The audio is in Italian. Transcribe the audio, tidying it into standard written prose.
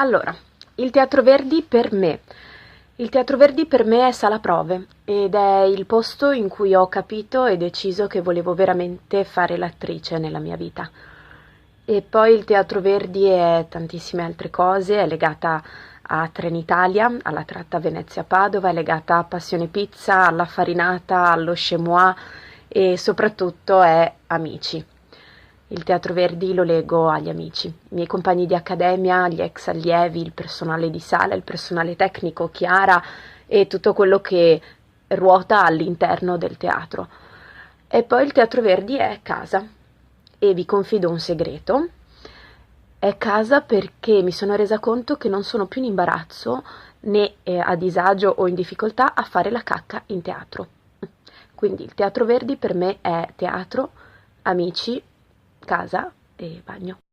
Allora, il Teatro Verdi per me. Il Teatro Verdi per me è Sala Prove ed è il posto in cui ho capito e deciso che volevo veramente fare l'attrice nella mia vita. E poi il Teatro Verdi è tantissime altre cose, è legata a Trenitalia, alla tratta Venezia-Padova, è legata a Passione Pizza, alla Farinata, allo Chemois e soprattutto è amici. Il Teatro Verdi lo leggo agli amici, i miei compagni di accademia, gli ex allievi, il personale di sala, il personale tecnico, Chiara e tutto quello che ruota all'interno del teatro. E poi il Teatro Verdi è casa. E vi confido un segreto. È casa perché mi sono resa conto che non sono più in imbarazzo né a disagio o in difficoltà a fare la cacca in teatro. Quindi il Teatro Verdi per me è teatro, amici, casa e bagno.